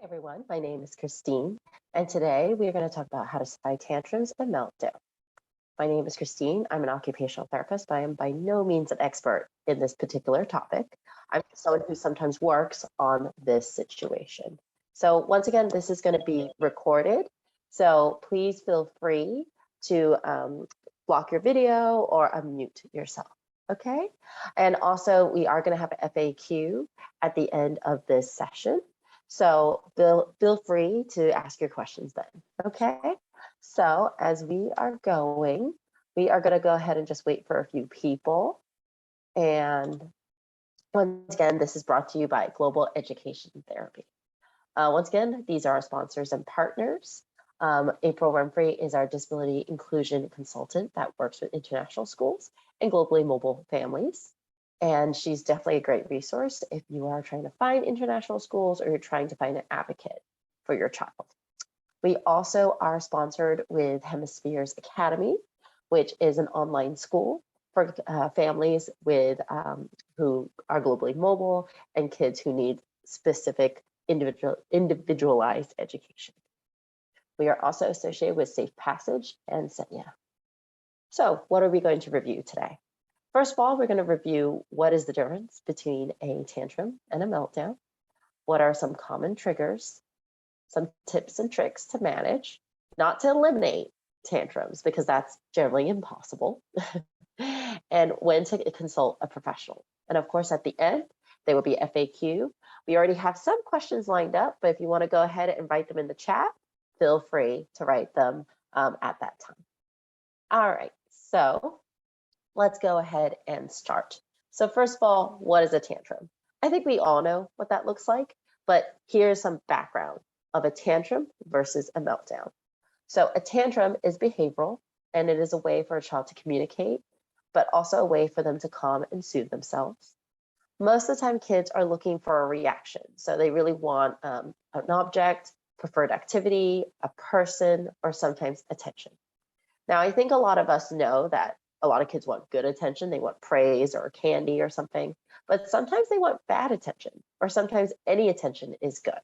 Everyone, my name is Christine, and today we are going to talk about how to study tantrums and meltdown. My name is Christine. I'm an occupational therapist, but I am by no means an expert in this particular topic. I'm someone who sometimes works on this situation. So once again, this is going to be recorded. So please feel free to block your video or unmute yourself. Okay. And also, we are going to have an FAQ at the end of this session. So feel free to ask your questions then. Okay. So as we are going to go ahead and just wait for a few people. And once again, this is brought to you by Global Education Therapy. Once again, these are our sponsors and partners. April Renfrey is our disability inclusion consultant that works with international schools and globally mobile families. And she's definitely a great resource if you are trying to find international schools or you're trying to find an advocate for your child. We also are sponsored with Hemispheres Academy, which is an online school for families with who are globally mobile and kids who need specific individualized education. We are also associated with Safe Passage and Senya. So what are we going to review today? First of all, we're going to review what is the difference between a tantrum and a meltdown. What are some common triggers, some tips and tricks to manage, not to eliminate tantrums because that's generally impossible, and when to consult a professional. And of course, at the end, there will be FAQ. We already have some questions lined up, but if you want to go ahead and write them in the chat, feel free to write them at that time. All right, so let's go ahead and start. So first of all, what is a tantrum? I think we all know what that looks like, but here's some background of a tantrum versus a meltdown. So a tantrum is behavioral, and it is a way for a child to communicate, but also a way for them to calm and soothe themselves. Most of the time, kids are looking for a reaction. So they really want an object, preferred activity, a person, or sometimes attention. Now, I think a lot of us know that a lot of kids want good attention. They want praise or candy or something, but sometimes they want bad attention, or sometimes any attention is good.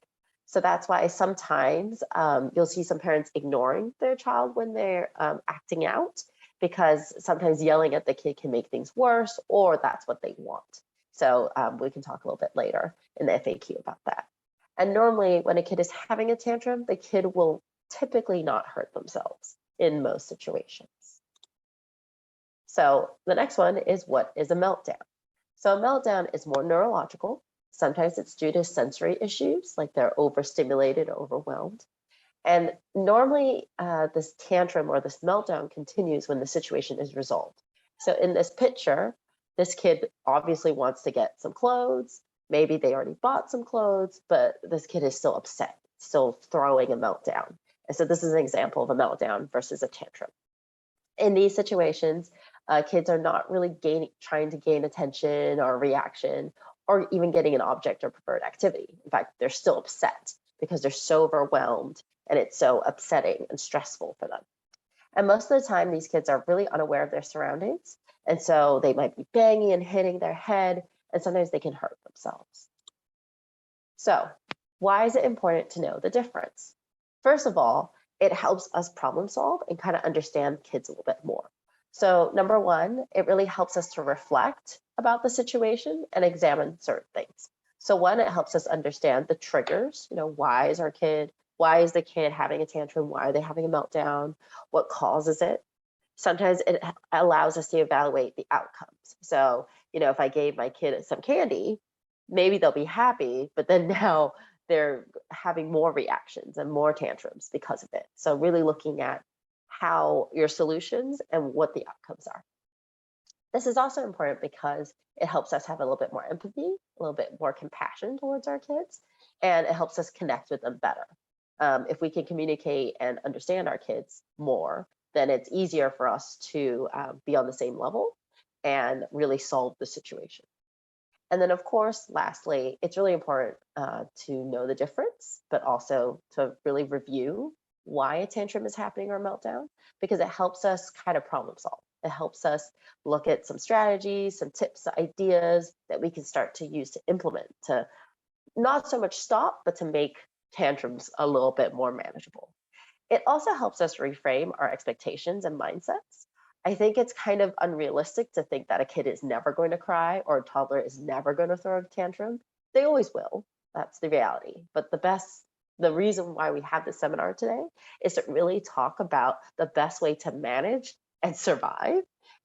So that's why sometimes you'll see some parents ignoring their child when they're acting out, because sometimes yelling at the kid can make things worse, or that's what they want. So we can talk a little bit later in the FAQ about that. And normally when a kid is having a tantrum, the kid will typically not hurt themselves in most situations. So the next one is, what is a meltdown? So a meltdown is more neurological. Sometimes it's due to sensory issues, like they're overstimulated or overwhelmed. And normally this tantrum or this meltdown continues when the situation is resolved. So in this picture, this kid obviously wants to get some clothes. Maybe they already bought some clothes, but this kid is still upset, still throwing a meltdown. And so this is an example of a meltdown versus a tantrum. In these situations, kids are not really trying to gain attention or reaction, or even getting an object or preferred activity. In fact, they're still upset because they're so overwhelmed and it's so upsetting and stressful for them. And most of the time, these kids are really unaware of their surroundings. And so they might be banging and hitting their head, and sometimes they can hurt themselves. So why is it important to know the difference? First of all, it helps us problem solve and kind of understand kids a little bit more. So number one, it really helps us to reflect about the situation and examine certain things. So one, it helps us understand the triggers. Why is the kid having a tantrum? Why are they having a meltdown? What causes it? Sometimes it allows us to evaluate the outcomes. So, if I gave my kid some candy, maybe they'll be happy, but then now they're having more reactions and more tantrums because of it. So really looking at how your solutions and what the outcomes are. This is also important because it helps us have a little bit more empathy, a little bit more compassion towards our kids, and it helps us connect with them better. If we can communicate and understand our kids more, then it's easier for us to be on the same level and really solve the situation. And then, of course, lastly, it's really important to know the difference, but also to really review why a tantrum is happening or a meltdown, because it helps us kind of problem solve. It helps us look at some strategies, some tips, ideas that we can start to use to implement to not so much stop, but to make tantrums a little bit more manageable. It also helps us reframe our expectations and mindsets. I think it's kind of unrealistic to think that a kid is never going to cry or a toddler is never going to throw a tantrum. They always will. That's the reality. But the reason why we have this seminar today is to really talk about the best way to manage and survive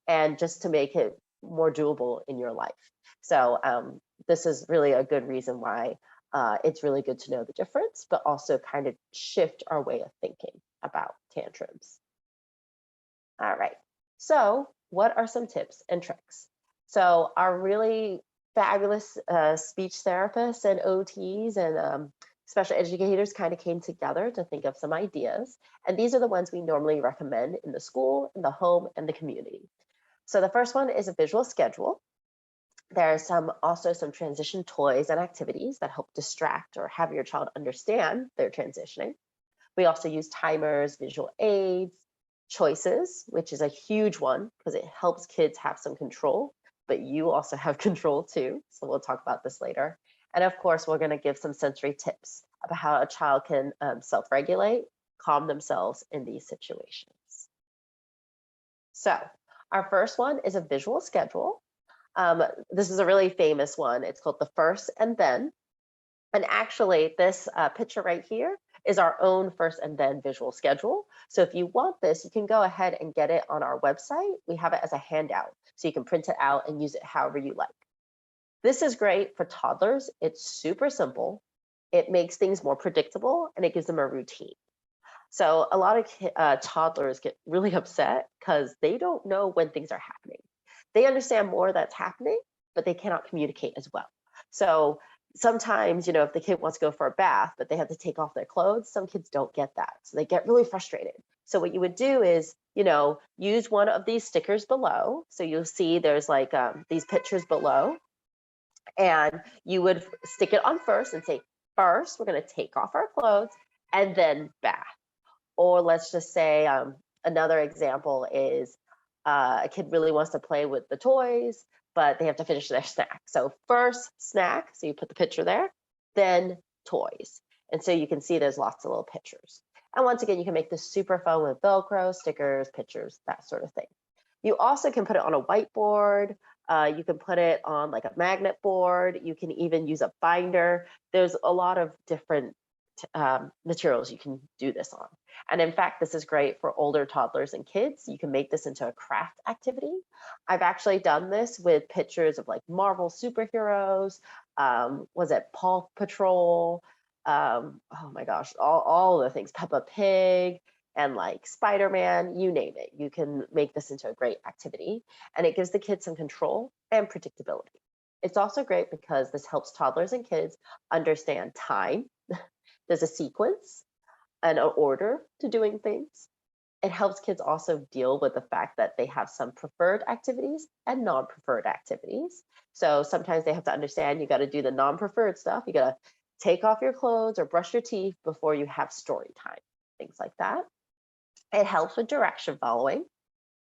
and just to make it more doable in your life. So this is really a good reason why it's really good to know the difference, but also kind of shift our way of thinking about tantrums. All right, so what are some tips and tricks? So our really fabulous speech therapists and OTs and special educators kind of came together to think of some ideas. And these are the ones we normally recommend in the school, in the home, and the community. So the first one is a visual schedule. There are also some transition toys and activities that help distract or have your child understand they're transitioning. We also use timers, visual aids, choices, which is a huge one because it helps kids have some control, but you also have control too. So we'll talk about this later. And of course, we're going to give some sensory tips about how a child can self-regulate, calm themselves in these situations. So our first one is a visual schedule. This is a really famous one. It's called the First and Then. And actually, this picture right here is our own First and Then visual schedule. So if you want this, you can go ahead and get it on our website. We have it as a handout, so you can print it out and use it however you like. This is great for toddlers. It's super simple. It makes things more predictable, and it gives them a routine. So a lot of toddlers get really upset because they don't know when things are happening. They understand more that's happening, but they cannot communicate as well. So sometimes, if the kid wants to go for a bath, but they have to take off their clothes, some kids don't get that. So they get really frustrated. So what you would do is, use one of these stickers below. So you'll see there's like these pictures below, and you would stick it on first and say, first, we're going to take off our clothes and then bath. Or let's just say another example is a kid really wants to play with the toys, but they have to finish their snack. So first snack, so you put the picture there, then toys. And so you can see there's lots of little pictures. And once again, you can make this super fun with Velcro, stickers, pictures, that sort of thing. You also can put it on a whiteboard. You can put it on like a magnet board. You can even use a binder. There's a lot of different materials you can do this on. And in fact, this is great for older toddlers and kids. You can make this into a craft activity. I've actually done this with pictures of like Marvel superheroes, was it Paw Patrol? Oh my gosh, all the things, Peppa Pig, and like Spider-Man, you name it. You can make this into a great activity, and it gives the kids some control and predictability. It's also great because this helps toddlers and kids understand time. There's a sequence and an order to doing things. It helps kids also deal with the fact that they have some preferred activities and non-preferred activities. So sometimes they have to understand you got to do the non-preferred stuff. You got to take off your clothes or brush your teeth before you have story time, things like that. It helps with direction following,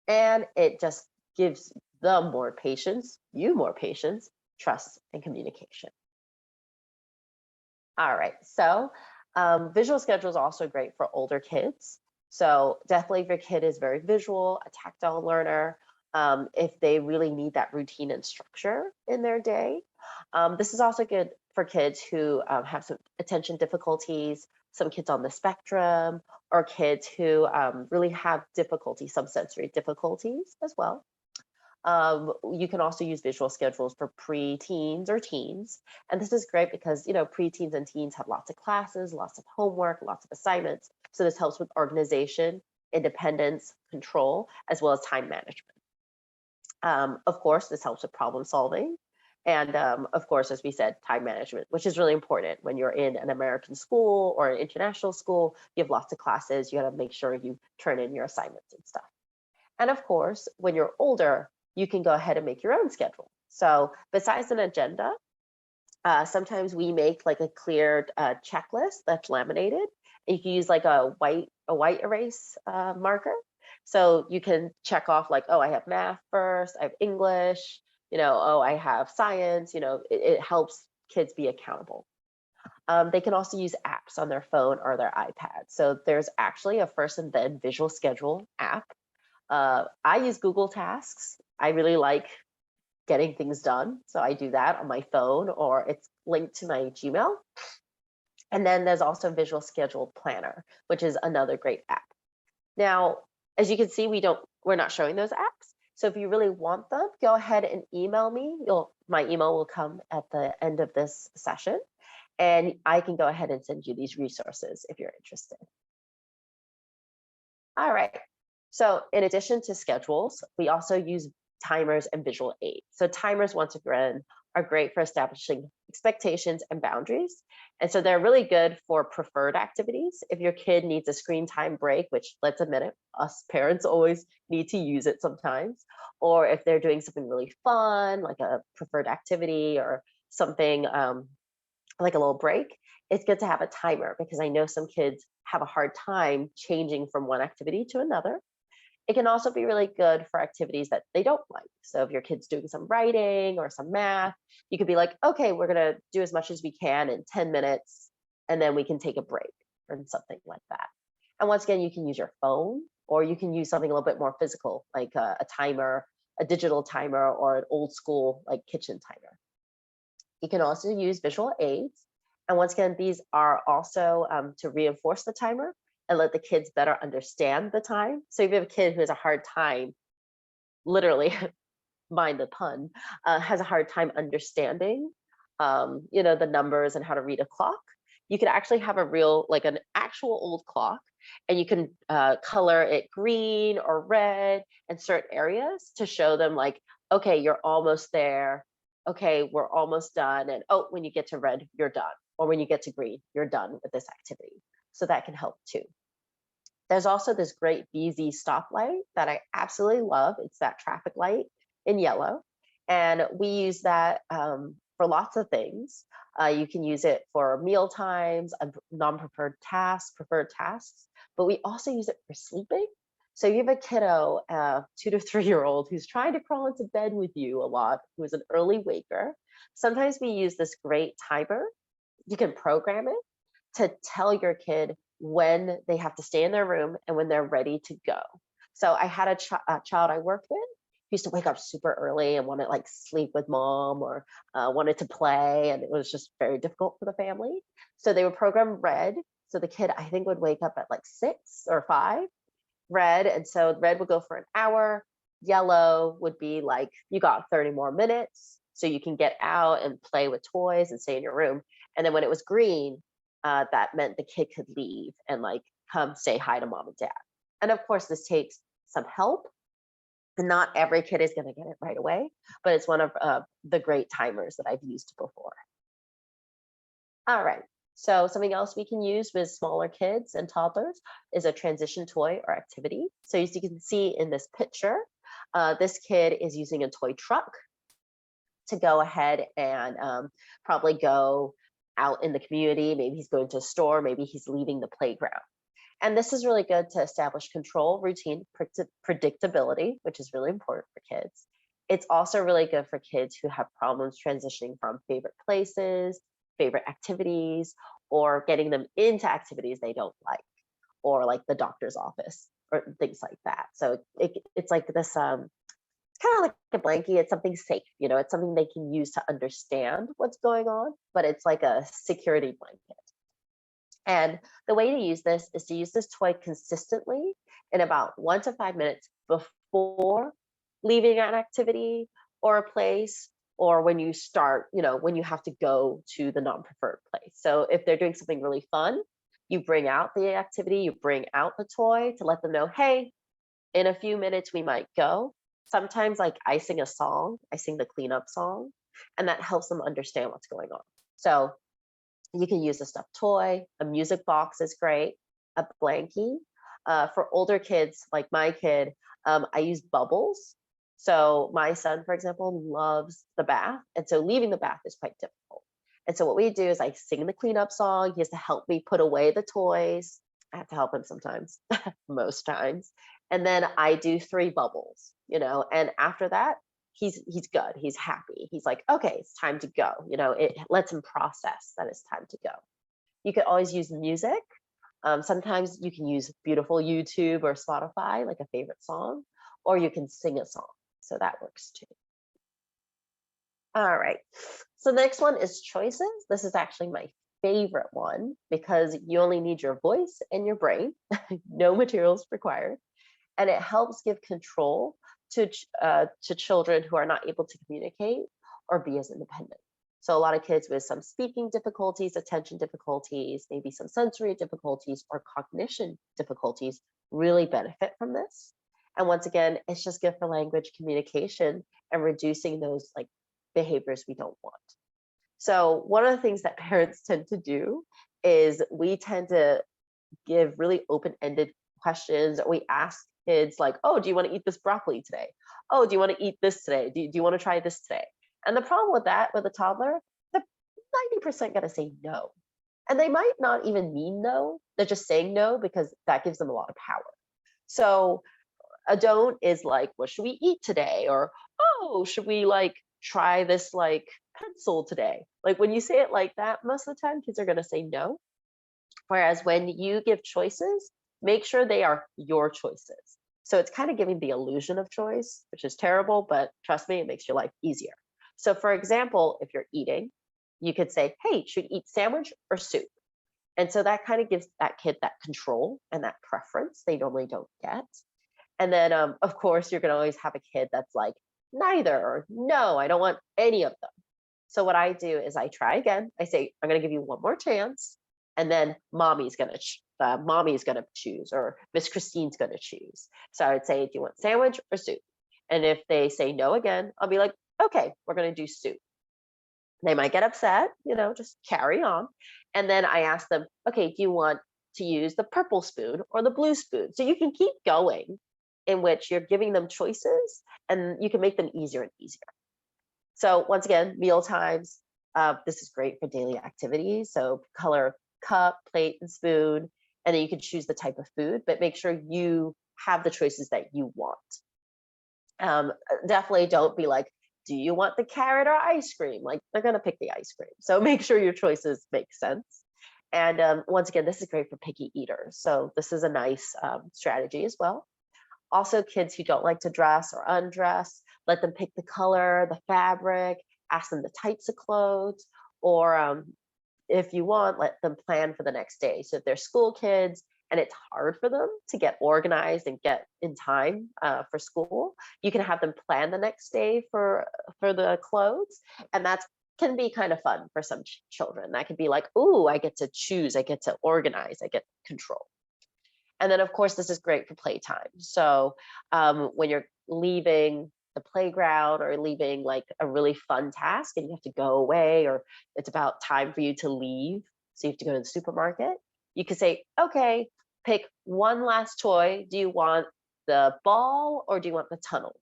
and it just gives them more patience, you more patience, trust, and communication. All right, so visual schedule is also great for older kids. So definitely if your kid is very visual, a tactile learner, if they really need that routine and structure in their day. This is also good for kids who have some attention difficulties, some kids on the spectrum, or kids who really have difficulties, some sensory difficulties as well. You can also use visual schedules for pre-teens or teens. And this is great because, pre-teens and teens have lots of classes, lots of homework, lots of assignments. So this helps with organization, independence, control, as well as time management. Of course, this helps with problem solving. And of course, as we said, time management, which is really important when you're in an American school or an international school. You have lots of classes. You got to make sure you turn in your assignments and stuff. And of course, when you're older, you can go ahead and make your own schedule. So besides an agenda, sometimes we make like a clear checklist that's laminated. You can use like a white erase marker. So you can check off like, oh, I have math first, I have English, oh, I have science, it helps kids be accountable. They can also use apps on their phone or their iPad. So there's actually a first and then visual schedule app. I use Google Tasks. I really like getting things done. So I do that on my phone or it's linked to my Gmail. And then there's also Visual Schedule Planner, which is another great app. Now, as you can see, we're not showing those apps. So if you really want them, go ahead and email me. My email will come at the end of this session, and I can go ahead and send you these resources if you're interested. All right. So in addition to schedules, we also use timers and visual aids. So timers, once again, are great for establishing expectations and boundaries. And so they're really good for preferred activities. If your kid needs a screen time break, which let's admit it, us parents always need to use it sometimes, or if they're doing something really fun, like a preferred activity or something like a little break, it's good to have a timer because I know some kids have a hard time changing from one activity to another. It can also be really good for activities that they don't like. So if your kid's doing some writing or some math, you could be like, okay, we're going to do as much as we can in 10 minutes, and then we can take a break or something like that. And once again, you can use your phone or you can use something a little bit more physical, like a timer, a digital timer, or an old school like kitchen timer. You can also use visual aids. And once again, these are also to reinforce the timer and let the kids better understand the time. So if you have a kid who has a hard time, literally, mind the pun, has a hard time understanding, the numbers and how to read a clock, you could actually have like an actual old clock, and you can color it green or red in certain areas to show them like, okay, you're almost there. Okay, we're almost done. And oh, when you get to red, you're done. Or when you get to green, you're done with this activity. So that can help too. There's also this great BZ stoplight that I absolutely love. It's that traffic light in yellow. And we use that for lots of things. You can use it for meal times, non-preferred tasks, preferred tasks, but we also use it for sleeping. So you have a kiddo, 2 to 3-year-old, who's trying to crawl into bed with you a lot, who is an early waker. Sometimes we use this great timer. You can program it to tell your kid when they have to stay in their room and when they're ready to go. So I had a child I worked with who used to wake up super early and want to like sleep with mom or wanted to play, and it was just very difficult for the family. So they would program red. So the kid, I think, would wake up at like 6 or 5, red. And so red would go for an hour. Yellow would be like, you got 30 more minutes. So you can get out and play with toys and stay in your room. And then when it was green, that meant the kid could leave and like come say hi to mom and dad. And of course, this takes some help. And not every kid is going to get it right away, but it's one of the great timers that I've used before. All right. So something else we can use with smaller kids and toddlers is a transition toy or activity. So as you can see in this picture, this kid is using a toy truck to go ahead and probably go out in the community. Maybe he's going to a store, maybe he's leaving the playground. And this is really good to establish control, routine, predictability, which is really important for kids. It's also really good for kids who have problems transitioning from favorite places, favorite activities, or getting them into activities they don't like, or like the doctor's office or things like that. So it's like this, it's kind of like a blankie. It's something safe, it's something they can use to understand what's going on, but it's like a security blanket. And the way to use this is to use this toy consistently in about 1 to 5 minutes before leaving an activity or a place, or when you start, when you have to go to the non-preferred place. So if they're doing something really fun, you bring out the activity, you bring out the toy to let them know, hey, in a few minutes we might go. Sometimes like I sing a song, I sing the cleanup song, and that helps them understand what's going on. So you can use a stuffed toy, a music box is great, a blankie. For older kids, like my kid, I use bubbles. So my son, for example, loves the bath. And so leaving the bath is quite difficult. And so what we do is I sing the cleanup song. He has to help me put away the toys. I have to help him sometimes, most times. And then I do 3 bubbles, and after that, he's good, he's happy, he's like, okay, it's time to go. It lets him process that it's time to go. You could always use music. Sometimes you can use beautiful YouTube or Spotify, like a favorite song, or you can sing a song. So that works too. All right. So the next one is choices. This is actually my favorite one because you only need your voice and your brain, no materials required. And it helps give control to children who are not able to communicate or be as independent. So a lot of kids with some speaking difficulties, attention difficulties, maybe some sensory difficulties or cognition difficulties really benefit from this. And once again, it's just good for language communication and reducing those like behaviors we don't want. So one of the things that parents tend to do is we tend to give really open-ended questions. We ask kids like, oh, do you want to eat this broccoli today? Oh, do you want to eat this today? Do you want to try this today? And the problem with that, with a toddler, they're 90% going to say no. And they might not even mean no. They're just saying no because that gives them a lot of power. So a don't is like, what should we eat today? Or, oh, should we like try this like pencil today? Like when you say it like that, most of the time kids are going to say no. Whereas when you give choices, make sure they are your choices. So it's kind of giving the illusion of choice, which is terrible, but trust me, it makes your life easier. So for example, if you're eating, you could say, hey, should we eat sandwich or soup? And so that kind of gives that kid that control and that preference they normally don't get. And then, of course, you're going to always have a kid that's like, neither, or no, I don't want any of them. So what I do is I try again. I say, I'm going to give you one more chance. And then mommy's going to choose, or Miss Christine's going to choose. So I would say, do you want sandwich or soup? And if they say no again, I'll be like, okay, we're going to do soup. They might get upset, just carry on. And then I ask them, okay, do you want to use the purple spoon or the blue spoon? So you can keep going in which you're giving them choices and you can make them easier and easier. So once again, meal times, this is great for daily activities. So color cup, plate, and spoon, and then you can choose the type of food, but make sure you have the choices that you want. Definitely don't be like, do you want the carrot or ice cream? Like they're going to pick the ice cream. So make sure your choices make sense. And once again, this is great for picky eaters. So this is a nice strategy as well. Also, kids who don't like to dress or undress, let them pick the color, the fabric, ask them the types of clothes, or if you want, let them plan for the next day. So if they're school kids and it's hard for them to get organized and get in time for school, you can have them plan the next day for the clothes. And that can be kind of fun for some children. That could be like, ooh, I get to choose, I get to organize, I get control. And then, of course, this is great for playtime. So when you're leaving the playground or leaving like a really fun task and you have to go away, or it's about time for you to leave, so you have to go to the supermarket, you could say, okay, pick one last toy. Do you want the ball or do you want the tunnel?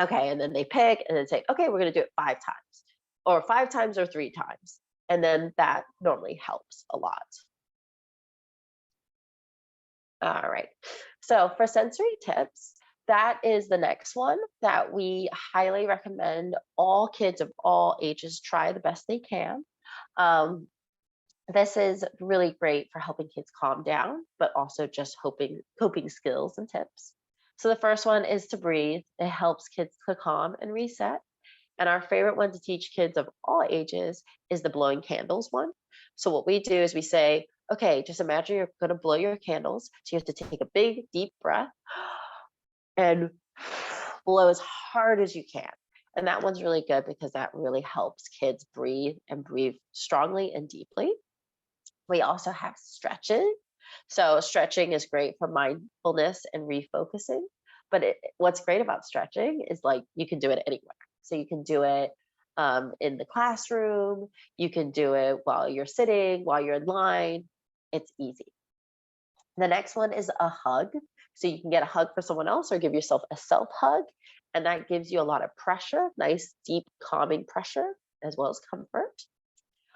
Okay, and then they pick and then say, okay, we're going to do it 5 times, or 5 times or 3 times. And then that normally helps a lot. All right, so for sensory tips, that is the next one that we highly recommend all kids of all ages try the best they can. This is really great for helping kids calm down, but also just coping skills and tips. So the first one is to breathe. It helps kids to calm and reset. And our favorite one to teach kids of all ages is the blowing candles one. So what we do is we say, okay, just imagine you're going to blow your candles. So you have to take a big, deep breath and blow as hard as you can. And that one's really good because that really helps kids breathe and breathe strongly and deeply. We also have stretching. So stretching is great for mindfulness and refocusing. But what's great about stretching is like you can do it anywhere. So you can do it in the classroom. You can do it while you're sitting, while you're in line. It's easy. The next one is a hug. So you can get a hug for someone else or give yourself a self hug. And that gives you a lot of pressure, nice, deep, calming pressure, as well as comfort.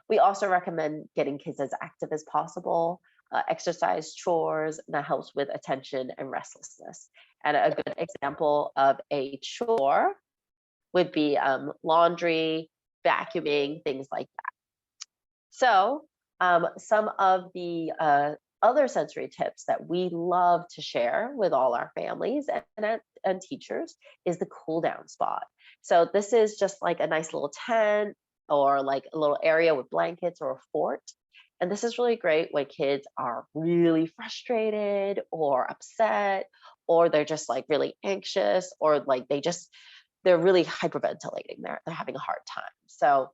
We also recommend getting kids as active as possible, exercise, chores, and that helps with attention and restlessness. And a good example of a chore would be laundry, vacuuming, things like that. So some of the other sensory tips that we love to share with all our families and teachers is the cool down spot. So this is just like a nice little tent or like a little area with blankets or a fort. And this is really great when kids are really frustrated or upset, or they're just like really anxious, or like they're really hyperventilating. They're having a hard time. So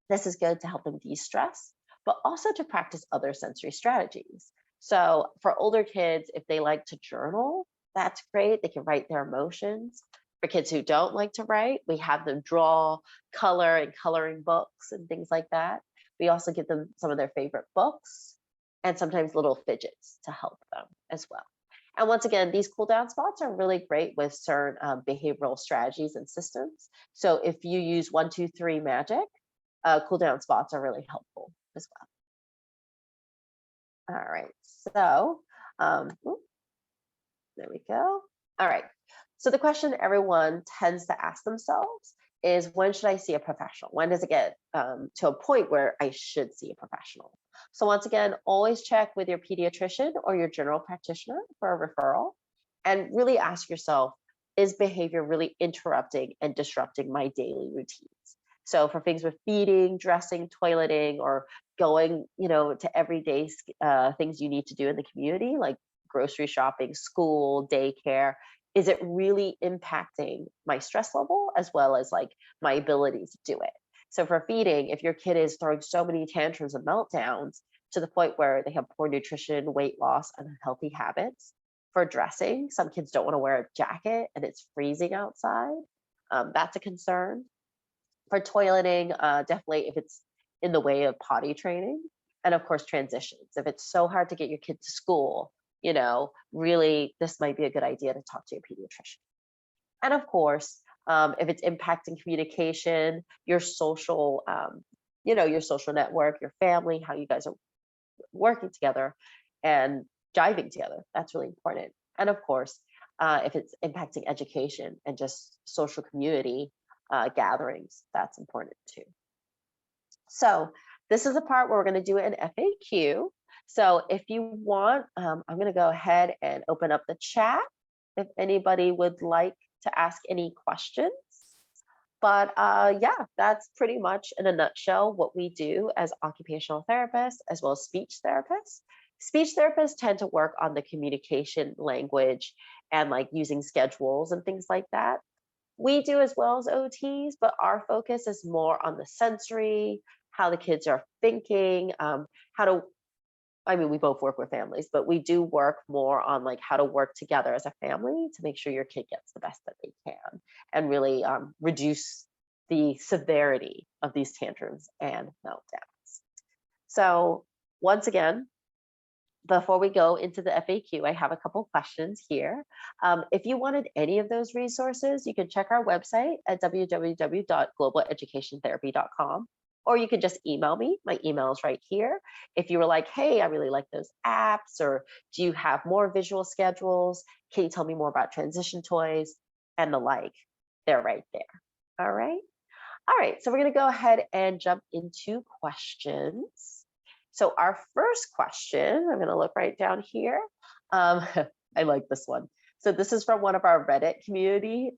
this is good to help them de-stress, but also to practice other sensory strategies. So for older kids, if they like to journal, that's great. They can write their emotions. For kids who don't like to write, we have them draw, color, and coloring books and things like that. We also give them some of their favorite books and sometimes little fidgets to help them as well. And once again, these cool down spots are really great with certain behavioral strategies and systems. So if you use 1, 2, 3 magic, cool down spots are really helpful as well. All right, so there we go. All right, so the question everyone tends to ask themselves is, when should I see a professional? When does it get to a point where I should see a professional? So once again, always check with your pediatrician or your general practitioner for a referral, and really ask yourself, is behavior really interrupting and disrupting my daily routines? So for things with feeding, dressing, toileting, or going, to everyday things you need to do in the community, like grocery shopping, school, daycare, is it really impacting my stress level as well as like my ability to do it? So for feeding, if your kid is throwing so many tantrums and meltdowns to the point where they have poor nutrition, weight loss, and unhealthy habits. For dressing, some kids don't want to wear a jacket and it's freezing outside. That's a concern. For toileting, definitely if it's in the way of potty training, and of course transitions. If it's so hard to get your kid to school, really this might be a good idea to talk to your pediatrician. And of course, if it's impacting communication, your social, your social network, your family, how you guys are working together and jiving together, that's really important. And of course, if it's impacting education and just social community gatherings, that's important too. So this is the part where we're going to do an FAQ. So if you want, I'm going to go ahead and open up the chat if anybody would like to ask any questions. But yeah, that's pretty much in a nutshell what we do as occupational therapists as well as speech therapists. Speech therapists tend to work on the communication language and like using schedules and things like that. We do as well as OTs, but our focus is more on the sensory, how the kids are thinking, we both work with families, but we do work more on like how to work together as a family to make sure your kid gets the best that they can and really reduce the severity of these tantrums and meltdowns. So once again, before we go into the FAQ, I have a couple questions here. If you wanted any of those resources, you can check our website at www.globaleducationtherapy.com, or you can just email me. My email is right here. If you were like, hey, I really like those apps, or do you have more visual schedules? Can you tell me more about transition toys and the like? They're right there. All right. All right, so we're going to go ahead and jump into questions. So our first question, I'm going to look right down here. I like this one. So this is from one of our Reddit community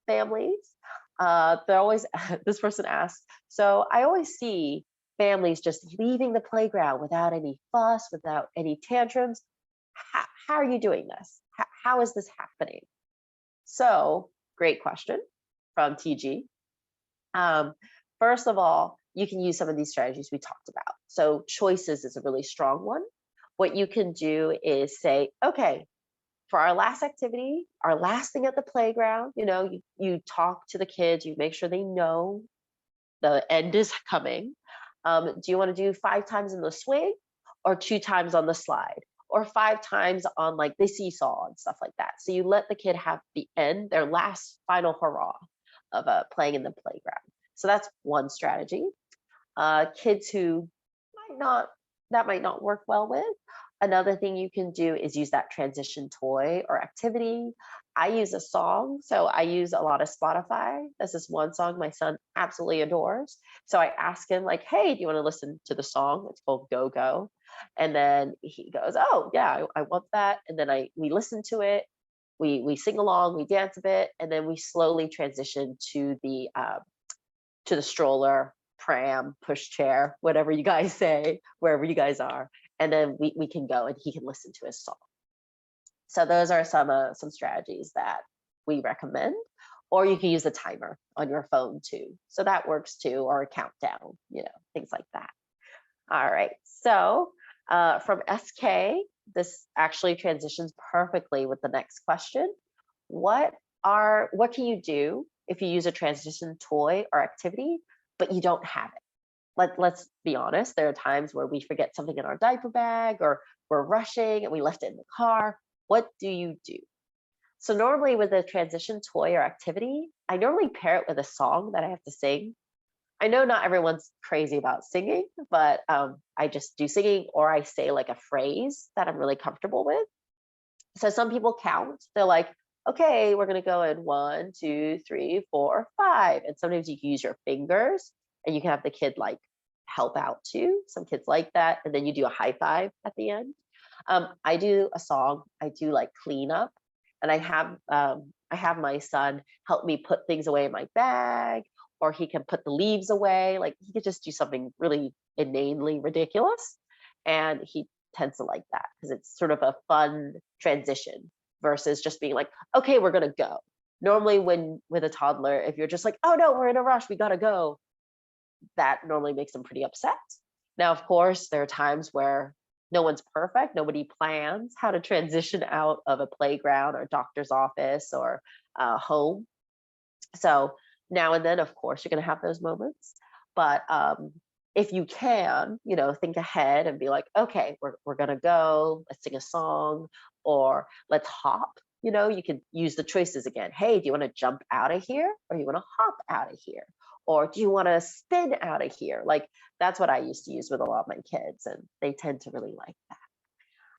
families. They're always, this person asks, so I always see families just leaving the playground without any fuss, without any tantrums. How are you doing this? How is this happening? So great question from TG. First of all, you can use some of these strategies we talked about. So choices is a really strong one. What you can do is say, okay, for our last activity, our last thing at the playground, you talk to the kids, you make sure they know the end is coming. Do you want to do 5 times in the swing or 2 times on the slide or 5 times on like the seesaw and stuff like that? So you let the kid have the end, their last final hurrah of playing in the playground. So that's one strategy. Kids who might not work well with, Another thing you can do is use that transition toy or activity. I use a song, so I use a lot of Spotify. This is one song my son absolutely adores. So I ask him like, "Hey, do you want to listen to the song? It's called Go Go." And then he goes, "Oh, yeah, I want that." And then I we listen to it. We sing along, we dance a bit, and then we slowly transition to the stroller, pram, pushchair, whatever you guys say, wherever you guys are. And then we can go and he can listen to his song. So those are some strategies that we recommend. Or you can use a timer on your phone too. So that works too, or a countdown, things like that. All right. So from SK, this actually transitions perfectly with the next question. What can you do if you use a transition toy or activity, but you don't have it? Let's be honest, there are times where we forget something in our diaper bag or we're rushing and we left it in the car. What do you do? So normally with a transition toy or activity, I normally pair it with a song that I have to sing. I know not everyone's crazy about singing, but I just do singing or I say like a phrase that I'm really comfortable with. So some people count. They're like, okay, we're going to go in 1, 2, 3, 4, 5. And sometimes you can use your fingers and you can have the kid like help out too. Some kids like that. And then you do a high five at the end. I do a song. I do like clean up, and I have my son help me put things away in my bag, or he can put the leaves away. Like he could just do something really inanely ridiculous, and he tends to like that because it's sort of a fun transition versus just being like, okay, we're gonna go. Normally, when with a toddler, if you're just like, oh no, we're in a rush, we gotta go, that normally makes them pretty upset. Now, of course, there are times where no one's perfect. Nobody plans how to transition out of a playground or doctor's office or home. So now and then, of course, you're going to have those moments. But if you can, think ahead and be like, okay, we're going to go, let's sing a song, or let's hop. You can use the choices again. Hey, do you want to jump out of here or you want to hop out of here? Or do you want to spin out of here? Like that's what I used to use with a lot of my kids, and they tend to really like that.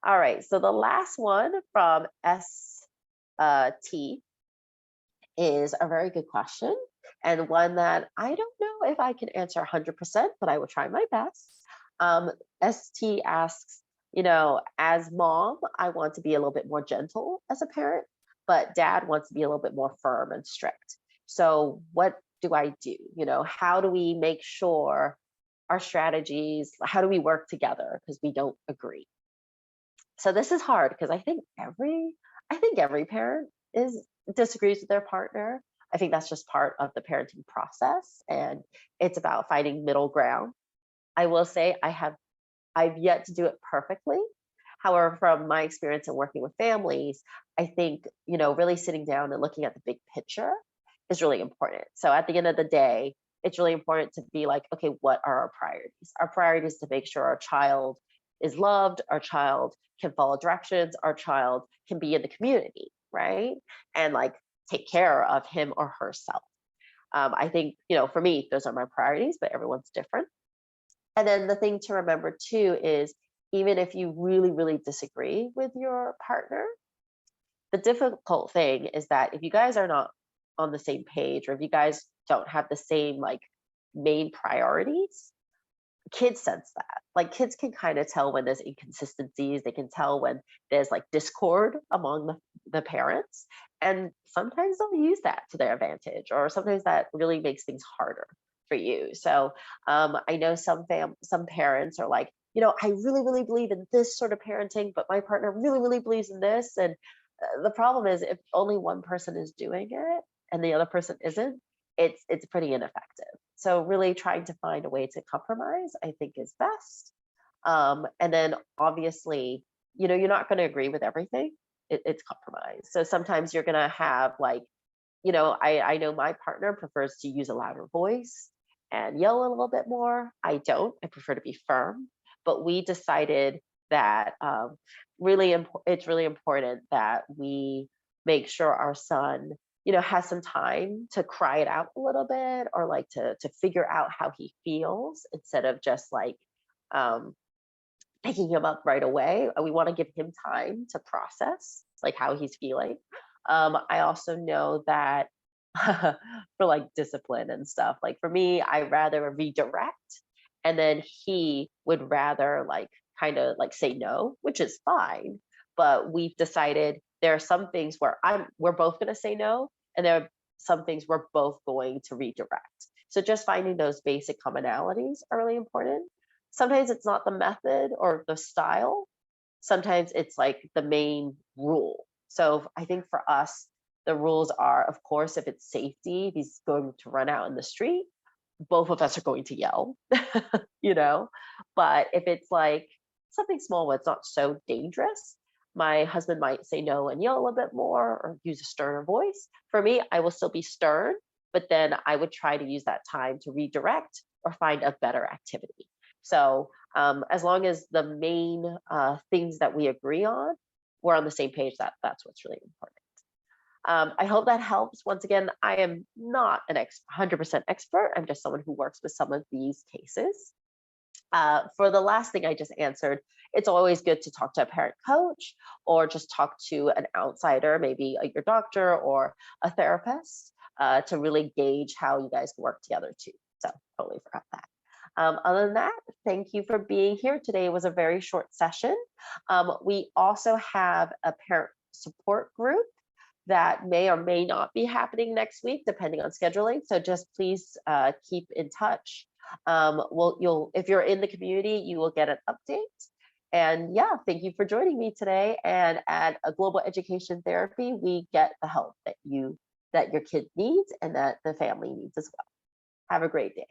All right, so the last one from ST is a very good question, and one that I don't know if I can answer 100%, but I will try my best. ST asks, as mom, I want to be a little bit more gentle as a parent, but dad wants to be a little bit more firm and strict. So what do I do? How do we make sure our strategies, how do we work together because we don't agree? So this is hard because I think every parent disagrees with their partner. I think that's just part of the parenting process, and it's about finding middle ground. I will say I've yet to do it perfectly. However, from my experience in working with families, I think, really sitting down and looking at the big picture is really important. So at the end of the day, it's really important to be like, okay, what are our priorities? Our priorities to make sure our child is loved, our child can follow directions, our child can be in the community, right? And like take care of him or herself. I think, for me, those are my priorities, but everyone's different. And then the thing to remember too is even if you really, really disagree with your partner, the difficult thing is that if you guys are not on the same page, or if you guys don't have the same like main priorities, kids sense that. Like kids can kind of tell when there's inconsistencies, they can tell when there's like discord among the parents, and sometimes they'll use that to their advantage, or sometimes that really makes things harder for you. So I know some parents are like, I really, really believe in this sort of parenting, but my partner really, really believes in this. And the problem is if only one person is doing it and the other person isn't, it's pretty ineffective. So really trying to find a way to compromise, I think, is best. And then obviously, you're not going to agree with everything. It's compromise. So sometimes you're going to have like, I know my partner prefers to use a louder voice and yell a little bit more. I don't. I prefer to be firm. But we decided that it's really important that we make sure our son has some time to cry it out a little bit, or like to figure out how he feels, instead of just like picking him up right away. We want to give him time to process like how he's feeling. I also know that for like discipline and stuff, like for me, I rather redirect, and then he would rather like kind of like say no, which is fine. But we've decided there are some things where we're both going to say no, and there are some things we're both going to redirect. So just finding those basic commonalities are really important. Sometimes it's not the method or the style. Sometimes it's like the main rule. So I think for us, the rules are, of course, if it's safety, if he's going to run out in the street, both of us are going to yell, you know? But if it's like something small where it's not so dangerous, my husband might say no and yell a little bit more or use a sterner voice. For me, I will still be stern, but then I would try to use that time to redirect or find a better activity. So as long as the main things that we agree on, we're on the same page. That's what's really important. I hope that helps. Once again, I am not an 100% expert. I'm just someone who works with some of these cases. For the last thing I just answered, it's always good to talk to a parent coach or just talk to an outsider, maybe your doctor or a therapist, to really gauge how you guys can work together too. So totally forgot that. Other than that, thank you for being here. Today was a very short session. We also have a parent support group that may or may not be happening next week, depending on scheduling. So just please keep in touch. If you're in the community, you will get an update. And yeah, thank you for joining me today. And at a Global Education Therapy, we get the help that your kid needs and that the family needs as well. Have a great day.